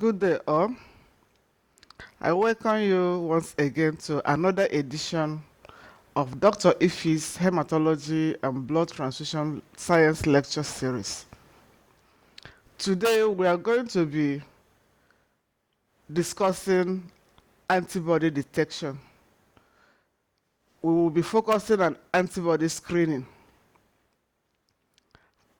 Good day, all. I welcome you once again to another edition of Dr. Ife's Hematology and Blood Transfusion Science Lecture Series. Today, we are going to be discussing antibody detection. We will be focusing on antibody screening.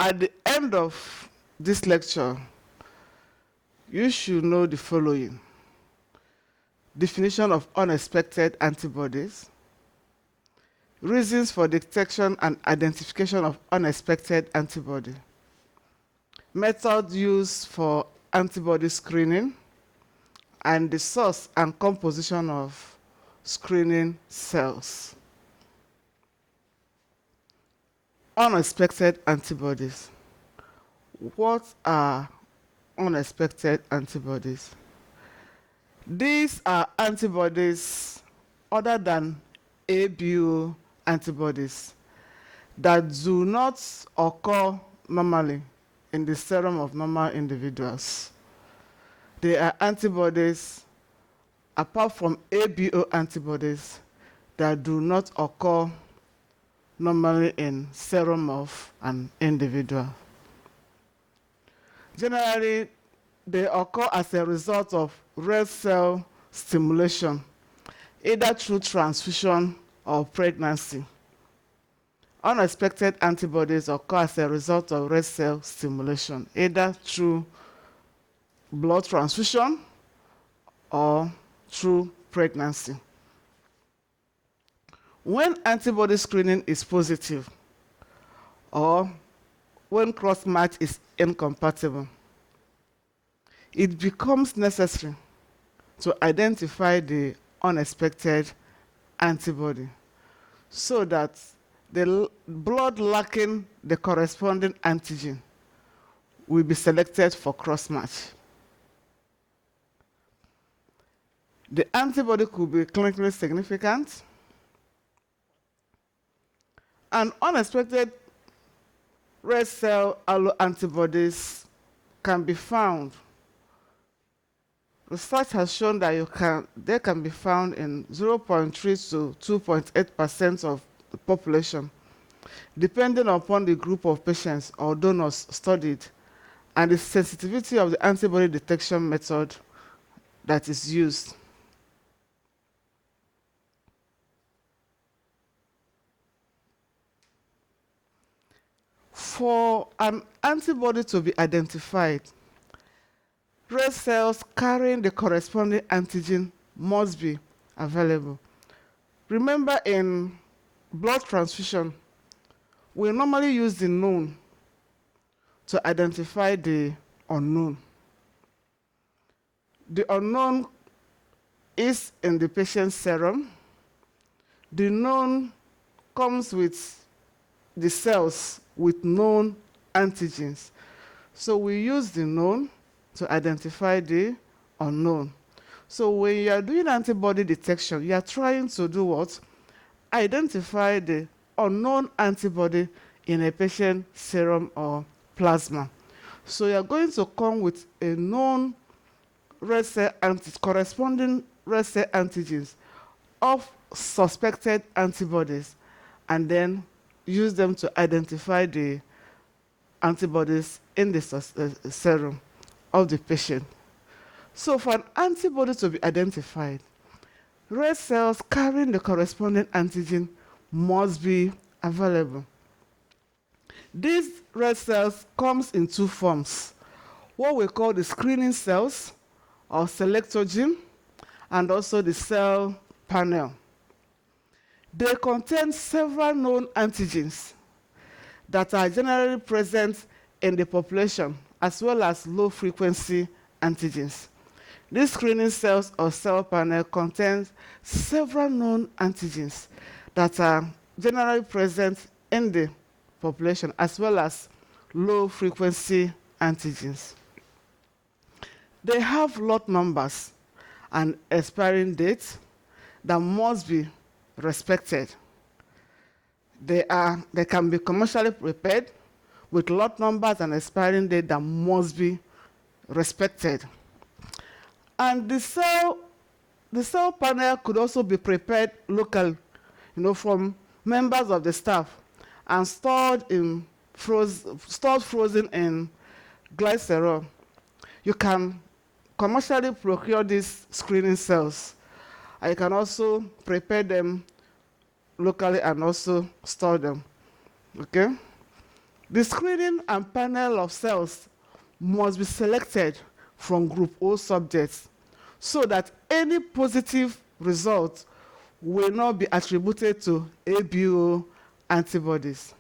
At the end of this lecture, you should know the following: definition of unexpected antibodies, reasons for detection and identification of unexpected antibody, method used for antibody screening, and the source and composition of screening cells. Unexpected antibodies. What are unexpected antibodies? These are antibodies other than ABO antibodies that do not occur normally in the serum of normal individuals. They are antibodies apart from ABO antibodies that do not occur normally in serum of an individual. Generally, they occur as a result of red cell stimulation, either through transfusion or pregnancy. Unexpected antibodies occur as a result of red cell stimulation, either through blood transfusion or through pregnancy. When antibody screening is positive or when cross-match is incompatible, it becomes necessary to identify the unexpected antibody so that the blood lacking the corresponding antigen will be selected for cross-match. The antibody could be clinically significant, and unexpected red cell alloantibodies can be found. Research has shown that they can be found in 0.3 to 2.8% of the population, depending upon the group of patients or donors studied and the sensitivity of the antibody detection method that is used. For an antibody to be identified, red cells carrying the corresponding antigen must be available. Remember, in blood transfusion, we normally use the known to identify the unknown. The unknown is in the patient's serum. The known comes with the cells with known antigens. So we use the known to identify the unknown. So when you are doing antibody detection, you are trying to do what? Identify the unknown antibody in a patient's serum or plasma. So you are going to come with a known red cell corresponding red cell antigens of suspected antibodies, and then use them to identify the antibodies in the serum of the patient. So for an antibody to be identified, red cells carrying the corresponding antigen must be available. These red cells comes in two forms: what we call the screening cells or selectogen, and also the cell panel. They contain several known antigens that are generally present in the population, as well as low-frequency antigens. These screening cells or cell panel contains several known antigens that are generally present in the population, as well as low-frequency antigens. They have lot numbers and expiring dates that must be respected. They can be commercially prepared with lot numbers and expiring date that must be respected. And the cell panel could also be prepared locally, from members of the staff and stored frozen in glycerol. You can commercially procure these screening cells. And you can also prepare them locally and also store them. Okay? The screening and panel of cells must be selected from group O subjects so that any positive result will not be attributed to ABO antibodies.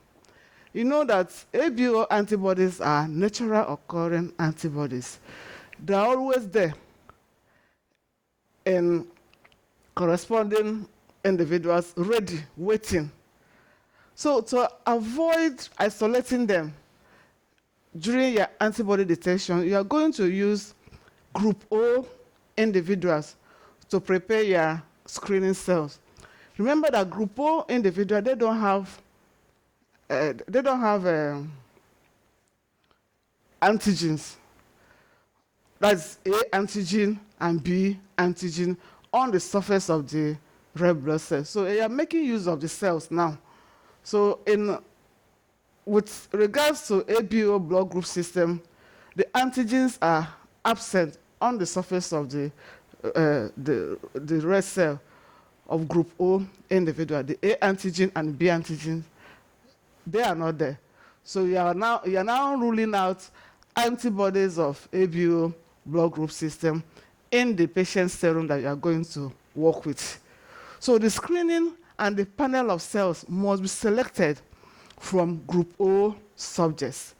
You know that ABO antibodies are natural occurring antibodies. They are always there in corresponding individuals, ready, waiting. So to avoid isolating them during your antibody detection, you are going to use group O individuals to prepare your screening cells. Remember that group O individual, they don't have antigens. That's A antigen and B antigen on the surface of the red blood cells. So you are making use of the cells now. So with regards to ABO blood group system, the antigens are absent on the surface of the red cell of group O individual. The A antigen and B antigen, they are not there. So you are now ruling out antibodies of ABO blood group system in the patient's serum that you are going to work with. So the screening and the panel of cells must be selected from group O subjects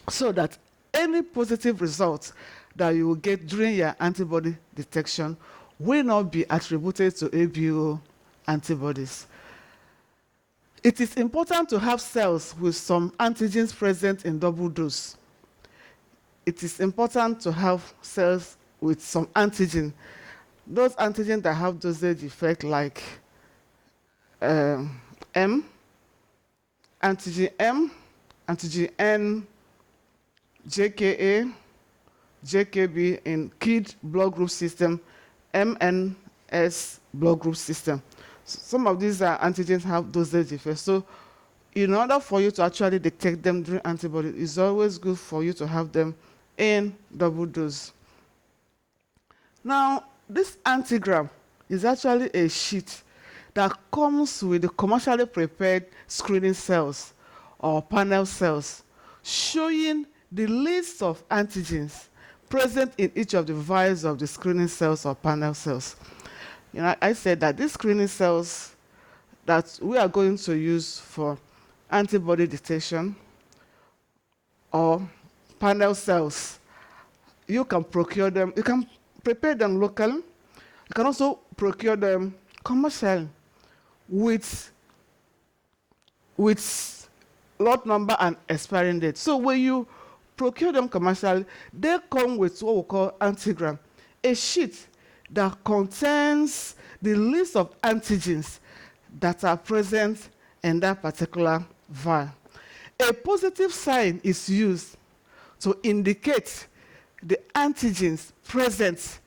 so that any positive results that you will get during your antibody detection will not be attributed to ABO antibodies. It is important to have cells with some antigens present in double dose. It is important to have cells with some antigen. Those antigens that have dosage effect like M, antigen M, antigen N, JKA, JKB in KID blood group system, MNS blood group system. Some of these antigens have dosage effects. So in order for you to actually detect them during antibody, it's always good for you to have them in double dose. Now, this antigram is actually a sheet that comes with the commercially prepared screening cells or panel cells showing the list of antigens present in each of the vials of the screening cells or panel cells. I said that these screening cells that we are going to use for antibody detection or panel cells, you can procure them, you can prepare them locally, you can also procure them commercially with lot number and expiring date. So when you procure them commercially, they come with what we call Antigram, a sheet that contains the list of antigens that are present in that particular vial. A positive sign is used to indicate the antigens present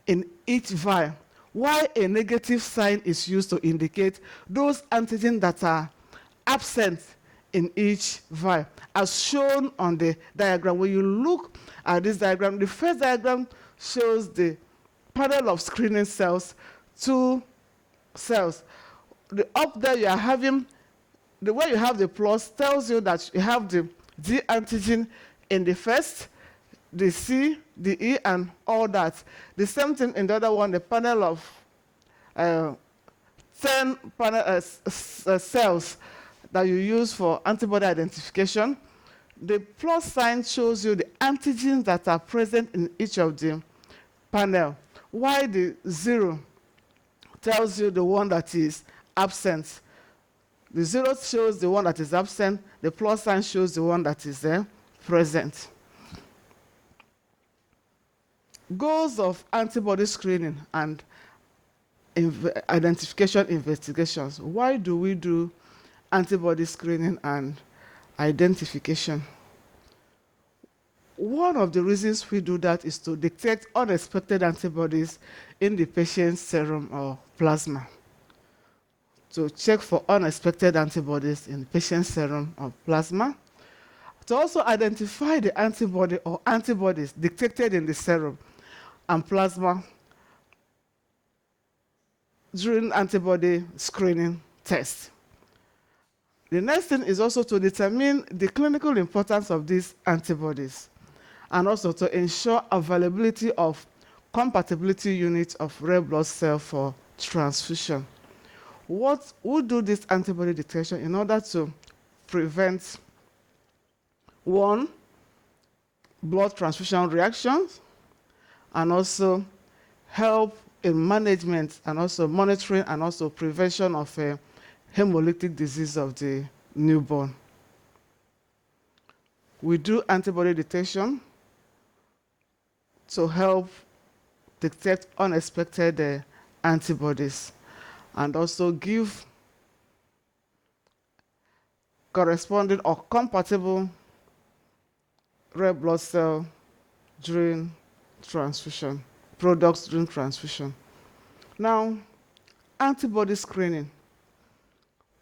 in each vial, while a negative sign is used to indicate those antigens that are absent in each vial, as shown on the diagram. When you look at this diagram, the first diagram shows the panel of screening cells, 2 cells. Up there you are having, the way you have the plus tells you that you have the D antigen in the first, the C, the E, and all that. The same thing in the other one, the panel of 10 cells that you use for antibody identification. The plus sign shows you the antigens that are present in each of the panel, while the 0 tells you the one that is absent. The 0 shows the one that is absent, the plus sign shows the one that is present. Goals of antibody screening and identification investigations. Why do we do antibody screening and identification? one of the reasons we do that is to detect unexpected antibodies in the patient's serum or plasma. To check for unexpected antibodies in the patient's serum or plasma. To also identify the antibody or antibodies detected in the serum and plasma during antibody screening tests. The next thing is also to determine the clinical importance of these antibodies and also to ensure availability of compatibility units of red blood cell for transfusion. We do this antibody detection in order to prevent, one, blood transfusion reactions, and also help in management and also monitoring and also prevention of hemolytic disease of the newborn. We do antibody detection to help detect unexpected antibodies and also give corresponding or compatible red blood cell during transfusion, products during transfusion. Now, antibody screening.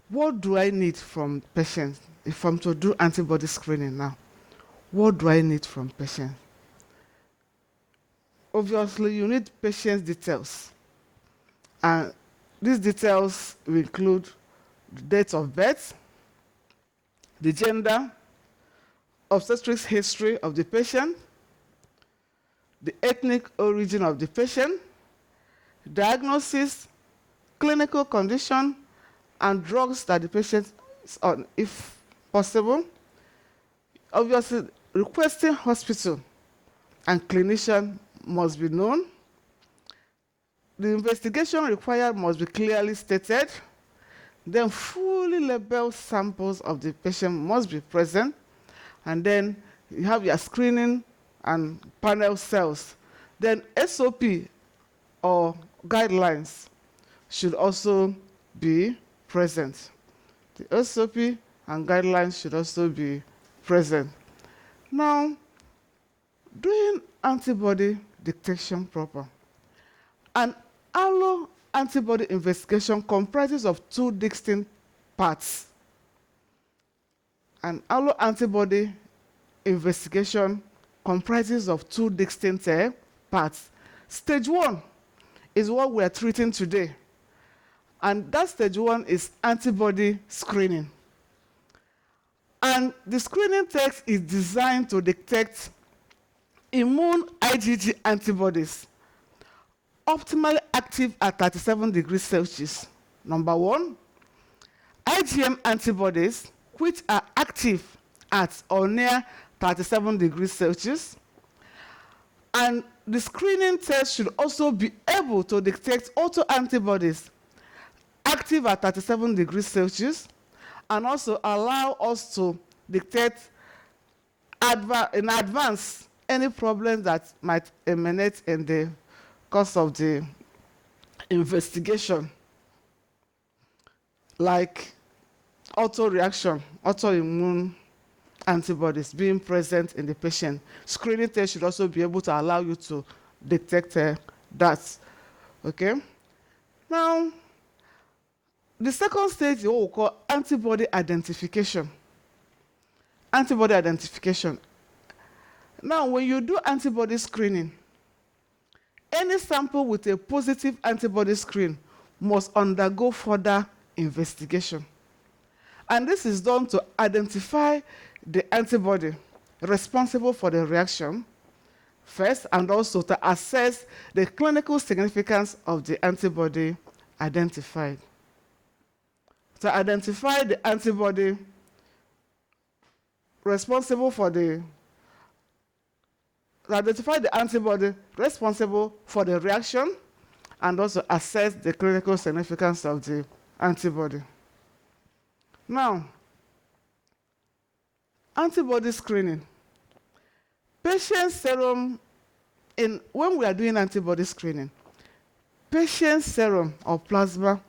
What do I need from patients if I'm to do antibody screening now? What do I need from patients? Obviously, you need patient details. And these details will include the date of birth, the gender, obstetrics history of the patient, the ethnic origin of the patient, diagnosis, clinical condition, and drugs that the patient is on, if possible. Obviously, requesting hospital and clinician must be known. The investigation required must be clearly stated. Then fully labeled samples of the patient must be present. And then you have your screening and panel cells. Then SOP or guidelines should also be present. The SOP and guidelines should also be present. Now, doing antibody detection proper. An allo antibody investigation comprises of two distinct parts. An allo antibody investigation comprises of two distinct parts. Stage 1 is what we are treating today. And that stage 1 is antibody screening. And the screening test is designed to detect immune IgG antibodies optimally active at 37 degrees Celsius. Number 1, IgM antibodies which are active at or near 37 degrees Celsius. And the screening test should also be able to detect autoantibodies active at 37 degrees Celsius and also allow us to detect in advance any problems that might emanate in the course of the investigation, like autoimmune antibodies being present in the patient. Screening test should also be able to allow you to detect that. Okay? Now, the second stage is what we call antibody identification. Antibody identification. Now, when you do antibody screening, any sample with a positive antibody screen must undergo further investigation. And this is done to identify the antibody responsible for the reaction first, and also to assess the clinical significance of the antibody identified. To identify the antibody responsible for the reaction and also assess the clinical significance of the antibody. Now, antibody screening. Patient serum, when we are doing antibody screening, patient serum or plasma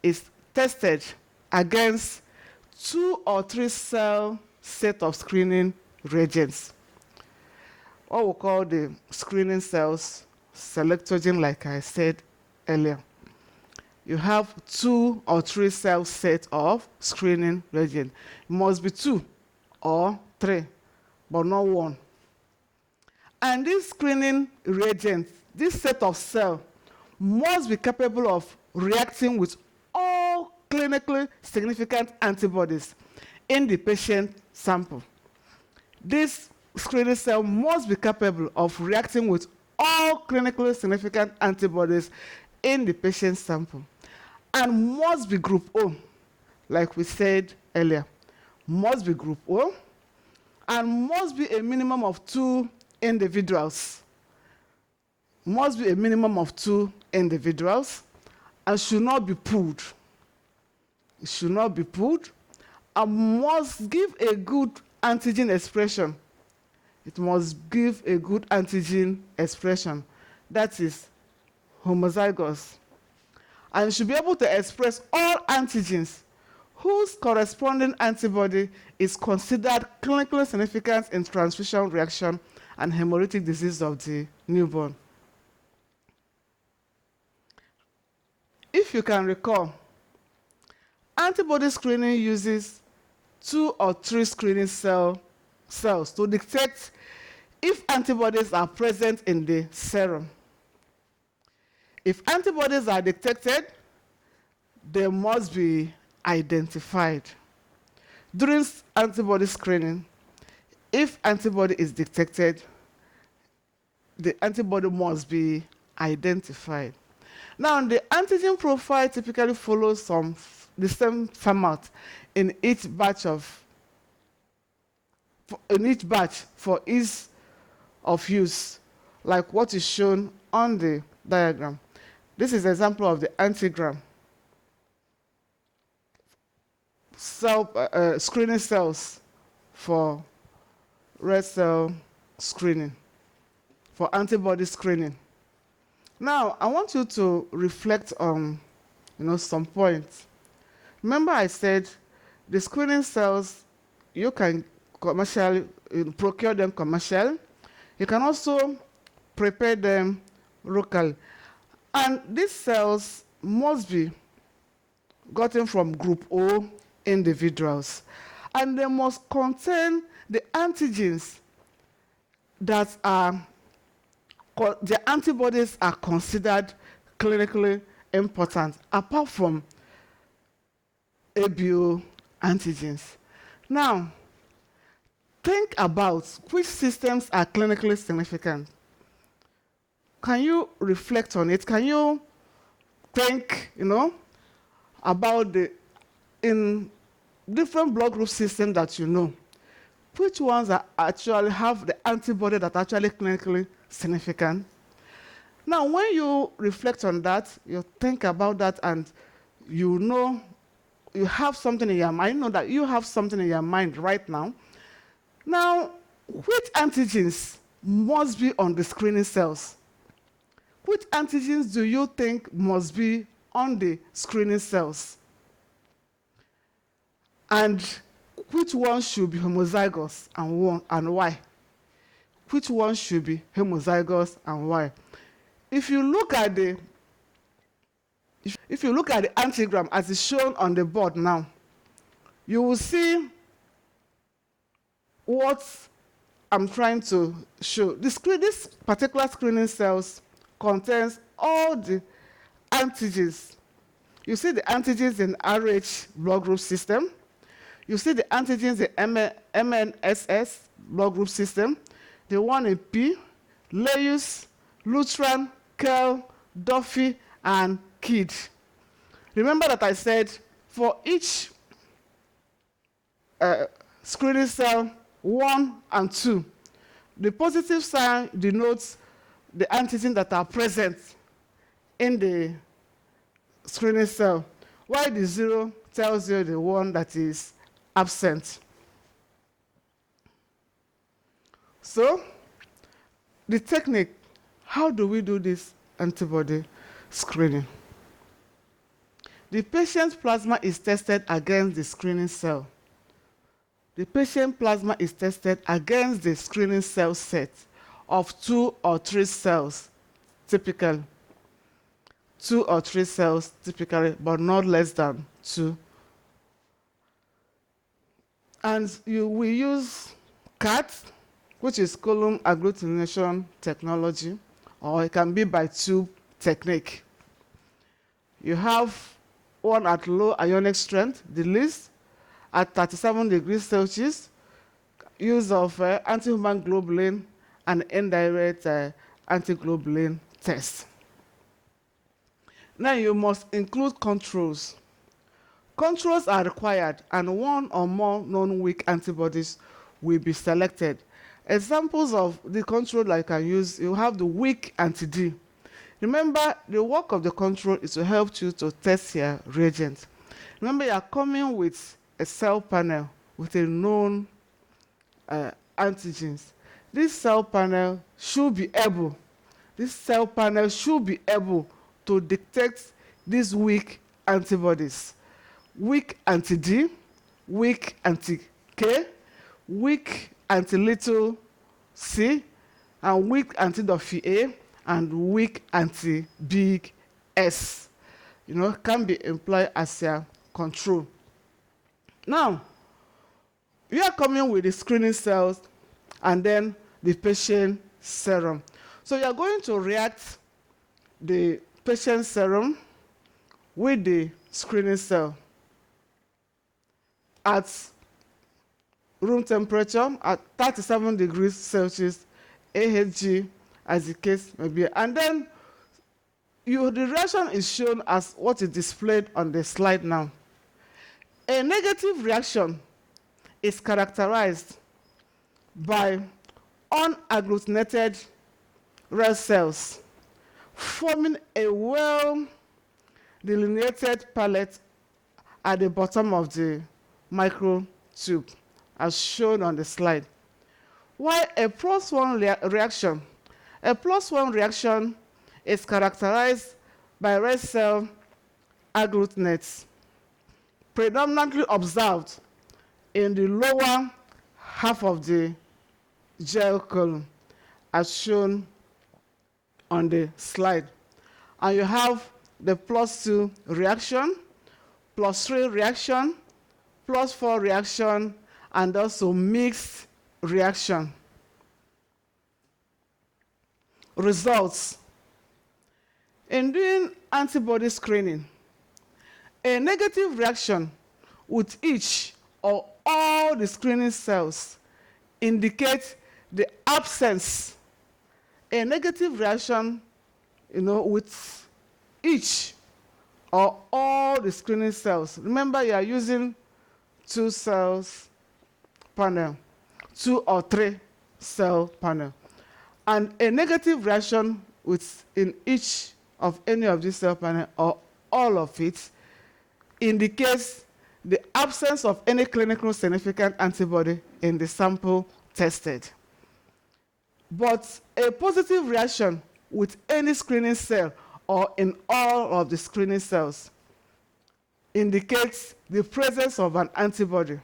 is tested against 2 or 3 cell set of screening reagents. what we call the screening cells, selectogen, like I said earlier. You have 2 or 3 cell set of screening reagent. It must be 2 or 3, but not 1. And this screening reagent, this set of cells, must be capable of reacting with all clinically significant antibodies in the patient sample. This screening cell must be capable of reacting with all clinically significant antibodies in the patient sample, and must be group O, like we said earlier. Must be group O, and must be a minimum of 2 individuals. Must be a minimum of 2 individuals, and should not be pooled. It should not be pooled, and must give a good antigen expression. It must give a good antigen expression, that is homozygous. And it should be able to express all antigens whose corresponding antibody is considered clinically significant in transfusion reaction and hemolytic disease of the newborn. If you can recall, antibody screening uses 2 or 3 screening cells to detect if antibodies are present in the serum. If antibodies are detected, they must be identified. During antibody screening, if antibody is detected, the antibody must be identified. Now, the antigen profile typically follows the same format in each batch for ease of use, like what is shown on the diagram. This is an example of the Antigram. Screening cells for red cell screening, for antibody screening. Now, I want you to reflect on some points. Remember I said the screening cells, you can commercially procure them commercially. You can also prepare them locally. And these cells must be gotten from group O individuals. And they must contain the antigens that the antibodies are considered clinically important, apart from ABO antigens. Now, think about which systems are clinically significant. Can you reflect on it? Can you think, about in different blood group systems that you know, which ones actually have the antibody that are actually clinically significant? Now, when you reflect on that, you think about that, and you have something in your mind. You know that you have something in your mind right now. Now, which antigens must be on the screening cells? Which antigens do you think must be on the screening cells? And which ones should be homozygous and why? Which ones should be homozygous and why? If you look at the antigram as is shown on the board now, you will see what I'm trying to show. This particular screening cells contains all the antigens. You see the antigens in RH blood group system. You see the antigens in MNSS blood group system. The one in P, Leius, Lutran, Kell, Duffy, and Kidd. Remember that I said for each screening cell 1 and 2, the positive sign denotes the antigens that are present in the screening cell, while the 0 tells you the one that is absent. So, the technique, how do we do this antibody screening? The patient's plasma is tested against the screening cell. The patient plasma is tested against the screening cell set of 2 or 3 cells, typically. 2 or 3 cells, typically, but not less than 2. And we use CAT, which is column agglutination technology, or it can be by tube technique. You have one at low ionic strength, the least, at 37 degrees Celsius, use of anti-human globulin and indirect antiglobulin test. Now you must include controls. Controls are required, and one or more known weak antibodies will be selected. Examples of the control I can use, you have the weak anti-D. Remember, the work of the control is to help you to test your reagent. Remember, you are coming with a cell panel with a known antigens. This cell panel should be able to detect these weak antibodies. Weak anti-D, weak anti-K, weak anti-little c, and weak anti-Duffy A, and weak anti-big S. Can be employed as a control. Now, we are coming with the screening cells and then the patient serum. So you are going to react the patient serum with the screening cell at room temperature at 37 degrees Celsius, AHG, as the case may be. And then the reaction is shown as what is displayed on the slide now. A negative reaction is characterized by unagglutinated red cells forming a well-delineated palette at the bottom of the microtube, as shown on the slide. While a +1 reaction is characterized by red cell agglutinates, predominantly observed in the lower half of the gel column, as shown on the slide. And you have the +2 reaction, +3 reaction, +4 reaction, and also mixed reaction. Results. In doing antibody screening, a negative reaction with each or all the screening cells indicates the absence. A negative reaction, with each or all the screening cells. Remember, you are using 2 cells panel, 2 or 3 cell panel. And a negative reaction in each of any of these cell panel or all of it indicates the absence of any clinically significant antibody in the sample tested. But a positive reaction with any screening cell or in all of the screening cells indicates the presence of an antibody.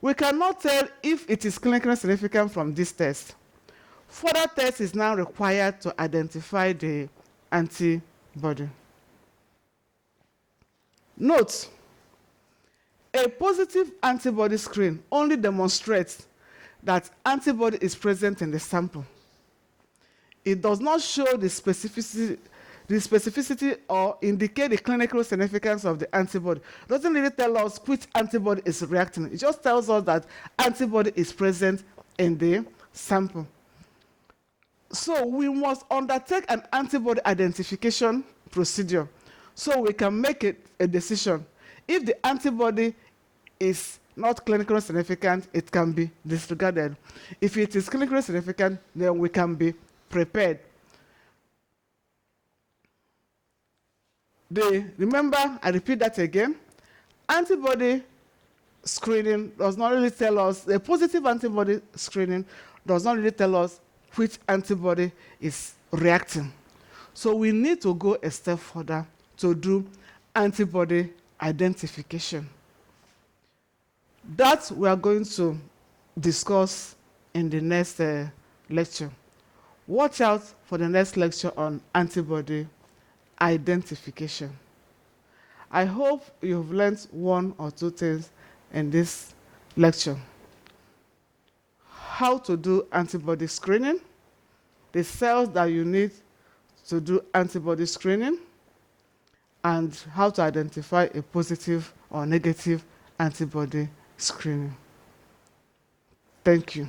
We cannot tell if it is clinically significant from this test. Further test is now required to identify the antibody. Note, a positive antibody screen only demonstrates that antibody is present in the sample. It does not show the specificity or indicate the clinical significance of the antibody. It doesn't really tell us which antibody is reacting. It just tells us that antibody is present in the sample. So we must undertake an antibody identification procedure so we can make a decision. If the antibody is not clinically significant, it can be disregarded. If it is clinically significant, then we can be prepared. Remember, I repeat that again, antibody screening does not really tell us, the positive antibody screening does not really tell us which antibody is reacting. So we need to go a step further to do antibody identification. That we are going to discuss in the next lecture. Watch out for the next lecture on antibody identification. I hope you've learned one or two things in this lecture. How to do antibody screening, the cells that you need to do antibody screening, and how to identify a positive or negative antibody screening. Thank you.